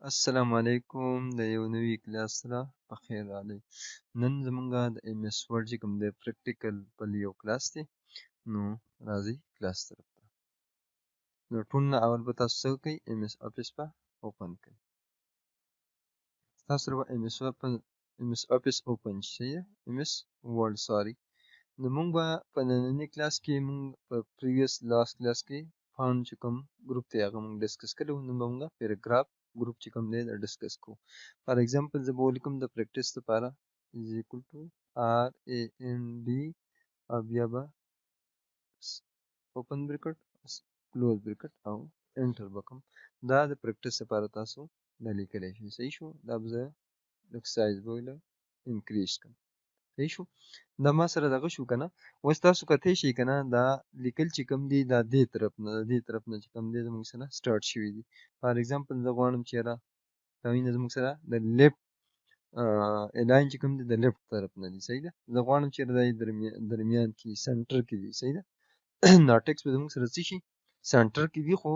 السلام علیکم د یو نوي کلاس سره په خیر راغلی. نن زمونږه د ایم ایس ورډ چې کوم دی پریکټیکل بل یو کلاس دی. نو راځئ کلاس طرف ته. نو ټول نه اول به تاسو څه وکئ، ایم ایس افس به اوپن کړئ. تاسو سره به ایم ایس افس اوپن شي، صحیح ده، ایم ایس ورډ سوري. نو مونږ به په ننني کلاس کې مونږ په پریویس لاست کلاس کې فاوند چې کوم ګروپ دی هغه مونږ ډسکس کړی و. نن به مونږ پیراګراف ګروپ چې کوم دی دا ډسکس کوو. فار ایگزامپل زه به ولیکم د پریکټیس لپاره از ایکول ټو آر ای ان ډي او بیا به اوپن بریکټ کلوز بریکټ او انټر به کوم. دا د پریکټیس لپاره تاسو دا لیکلی شئ. صحیح شو. دا به زه لږ سایز به یې انکریز کړم. صحیح شو. دا ما سره دغه شو کنه. اوس تاسو کتلی شئ کنه دا لیکل چې کوم دي دا دې طرف نه د دې طرف نه چې کوم دی زموږ سره سټارټ شوي دي. فار ایگزامپل زه غواړم چې یاره دا وینه زموږ سره د لیفټ الاین چې کوم دی د لیفټ طرف نه دی. صحیح ده. زه غواړم چې دا درمیان کې سنټر کې دی. صحیح ده. دا ټکس به زموږ سره څه شي، سنټر کې دي، خو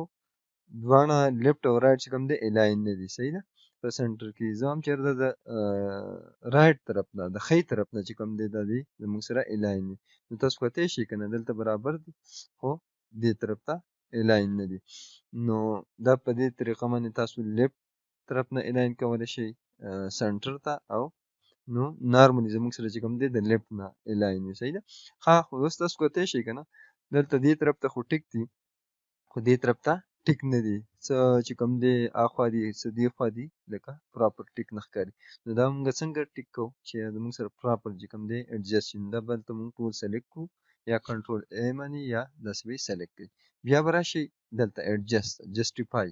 دواړه لیفټ او رایټ چې کوم دی الاین نه دي. صحیح ده. په سنټر کې زه هم چېرته د رایټ طرف نه د ښي طرف نه چې کوم دی دا دی زموږ سره الاین دی. نو تاسو کتلی شئ که نه دلته برابر دي خو دې طرف ته الاین نه دي. نو دا په دې طریقه باندې تاسو لیفټ طرف نه الاین کولی شئ سنټر ته، او نو نارملی زموږ سره چې کوم دی د لیفټ نه الاین وي. صحیح ده. ښه، خو اوس تاسو کتلی شئ که نه دلته دې طرف ته خو ټیک دي خو دې طرف ته ټیک نه دي. څه چې کوم دی اخوا دي څه دې خوا دي لکه پراپر ټیک نه ښکاري. نو دا موږ څنګه ټیک کوو چې زموږ سره پراپر چې کوم دی ایډجسټ شي. نو دا به دلته موږ ټول سلیکټ کړو یا کنټرول ای باندې یا داسې به یې سلیکټ کړئ. بیا به راشئ دلته ایډجسټ جسټیفای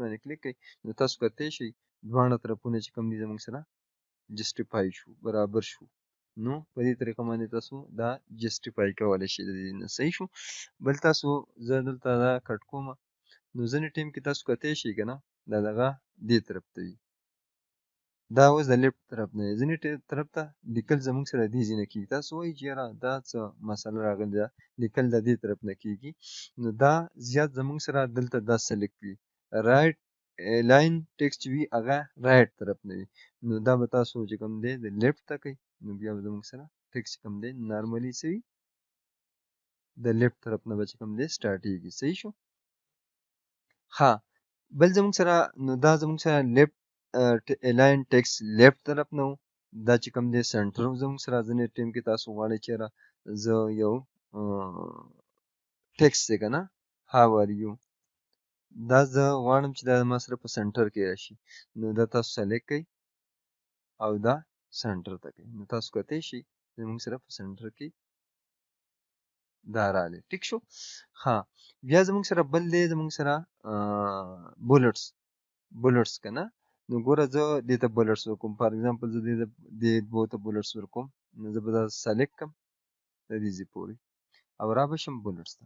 باندې کلیک کړئ. نو تاسو کتلی شئ دواړه طرفونه چې کوم دي زموږ سره جسټیفای شو، برابر شو. نو په دې طریقه باندې تاسو دا جسټیفای کولی شئ د دې نه. صحیح شو. بل تاسو زه دلته دا کټ کوم. نو ځینې ټایم کې تاسو کتلی شئ که نه دا دغه دې طرف ته وي، دا اوس د لیفټ طرف نه دی. ځینې طرف ته لیکل زموږ سره دې ځای نه کېږي. تاسو وایئ چې یاره دا څه مسله راغلې ده، لیکل د دې طرف نه کېږي. نو دا زیات زموږ سره دلته دا سلیکټ وي. رایټ لاین ټیکسټ وي هغه رایټ طرف نه وي. نو دا به تاسو چې کوم دی د لیفټ ته کوئ. نو بیا به زموږ سره ټیکسټ کوم دی نارملي څه وي د لیفټ طرف نه به چې کوم دی سټارټېږي. صحیح شو. ها، بل زموږ سره نو دا زموږ سره لیفټ الاین ټیکس لیفټ طرف نه و. دا چې کوم دی سنټر زموږ سره ځینې ټایم کې تاسو غواړئ چې یاره زه یو ټیکس دی که نه هاو آر یو، دا زه غواړم چې دا ما سره په سنټر کې راشي. نو دا تاسو سلیکټ کړئ او دا سنټر ته کړئ. نو تاسو کتلی شئ زموږ سره په سنټر کې دا راغلی. ټیک شو. ها، بیا زموږ سره بل دی زموږ سره بولټس که نه. نو ګوره زه دې ته بولټس ورکوم. فار ایگزامپل زه دې دوو ته بولټس ورکوم. نو زه به دا سلیکټ کړم د دې ځای پورې او را به شم بولټس ته.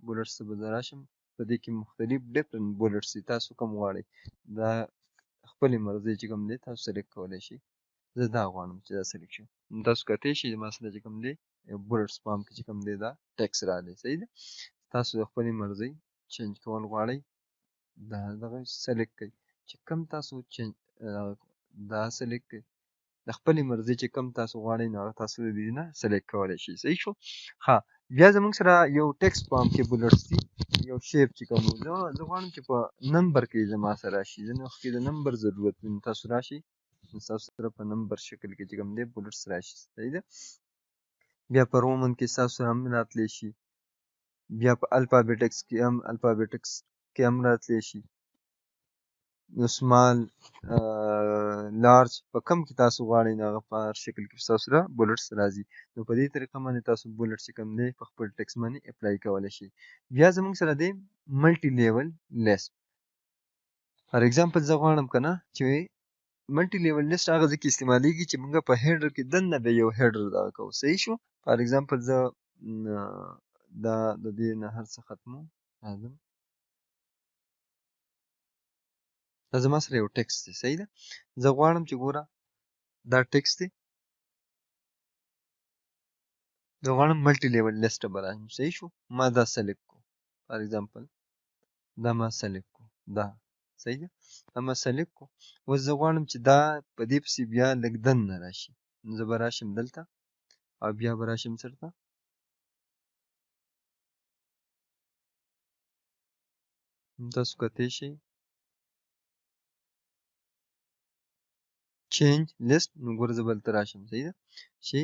بولټس ته به زه راشم. په دې کې مختلف ډفرنټ بولټس دي. تاسو کوم غواړئ دا خپلې مرضۍ چې کوم دی تاسو سلیکټ کولی شئ. زه دا غواړم چې دا سلیکټ شي. نو تاسو کتلی شئ زما سره چې کوم دی بولټس پام کې چې کوم دی دا ټیکس راغلی. صحیح ده. تاسو د خپلې مرضۍ چینج کول غواړئ دا دغه سلیکټ کړئ. چې کوم تاسو دا سلیکټ کړئ د خپلې مرضۍ چې کوم تاسو غواړئ نو هغه تاسو د دې نه سلیکټ کولی شئ. صحیح شو. ها، بیا زموږ سره یو ټیکس پام کې بولټس دي. یو شیپ چې کوم زه غواړم چې په نمبر کې زما سره راشي. ځینې وخت کې د نمبر ضرورت وي. نو تاسو راشئ نو تاسو سره په نمبر شکل کې چې کوم دی بولټس راشي. صحیح ده. بیا په رومن کې تاسو سره هم راتلی شي. بیا په الفابیټکس کې هم راتلی شي. نو سمال لارج په کم کې تاسو غواړئ نو هغه په هر شکل کې تاسو سره بولټس راځي. نو په دې طریقه باندې تاسو بولټ چې کوم دی په خپل ټکس باندې اپلای کولی شئ. بیا زموږ سره دی ملټي لیول لیست. فار ایگزامپل زه غواړم که نه چې ملټي لیول لیست هغه ځای کې استعمالیږي چې موږ په هیډر کې دننه به یو هیډر دغه کوو. صحیح شو. فار ایگزامپل زه دا د دې نه هر څه ختموم. راځم، دا زما سره یو ټکس دی. صحیح ده. زه غواړم چې ګوره دا ټکس دی، زه غواړم ملټي لیول لیست ته به راشم. صحیح شو. ما دا سلیکټ کو. فار ایگزامپل دا ما سلیکټ کو. دا صحیح ده. اما سلیکټ کو. اوس زه غواړم چې دا په دې پسې بیا لږ دننه راشي. نو زه به راشم دلته او بیا به راشم چېرته؟ تاسو کتی شئ چینج لیست. نو ګوره زه به دلته راشم. صحیح ده چې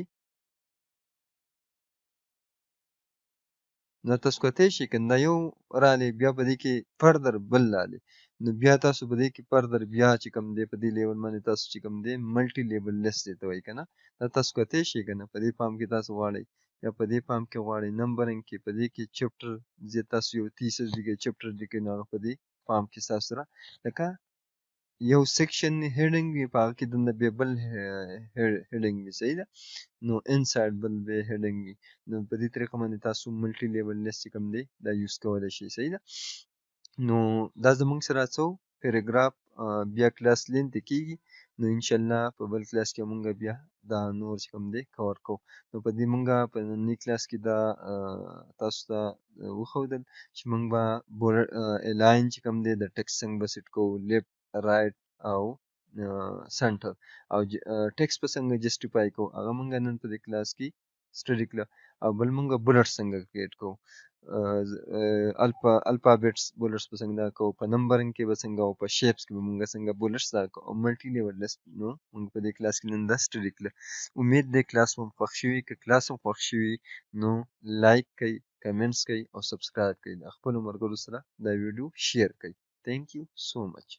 نو تاسو کتی شئ که دا یو رالی بیا په دې کې فردر بل رالی نو بیا تاسو په دې کې فردر بیا چې کوم دی په دې لیول باندې تاسو چې کوم دی ملټي لیبل لیست دی ته وایي که نه. دا تاسو کتی شئ که نه په دې فارم کې تاسو غواړئ یا په دې فارم کې غواړئ نمبرنګ کې په دې کې چپټر زه تاسو یو تیسس لیکئ چپټر لیکئ نو هغه په دې فارم کې ستاسو سره لکه یو سیکشن هیډینګ وي په هغه کې دننه بیا بل هیډینګ وي. صحیح ده. نو انسایډ بل بیا هیډینګ وي. نو په دې طریقه باندې تاسو ملټي لیبل لیست چې کوم دی دا یوز کولی شئ. صحیح ده. نو دا زموږ سره څه پیراګراف بیا کلاس لینت کېږي. نو انشاءالله په بل کلاس کې مونږ بیا دا نور چې کوم دی کور کوو. نو په دې مونږ په ننني کلاس کې دا تاسو ته وښودل چې مونږ به الاین چې کوم دی د ټکسټ څنګه به سیټ کوو لیفت رایټ او سنټر او ټکسټ به څنګه جسټیفای کوو هغه مونږ نن په دې کلاس کې سټډي کړه. او بل مونږ بولټ څنګه کریټ کوو الفابېټس بولټس به څنګه کوو په نمبرنګ کې به څنګه او په شیپس کې به مونږ څنګه بولټس دا کوو او ملټي لیول لیست نو مونږ په دې کلاس کې نن دا سټډي کړه. امید دی کلاس مو خوښ شوي که کلاس مو خوښ شوي نو لایک کړئ کمنټس کړئ او سبسکرایب کړئ د خپلو ملګرو سره دا ویډیو شیر کړئ. تھینک یو سو مچ.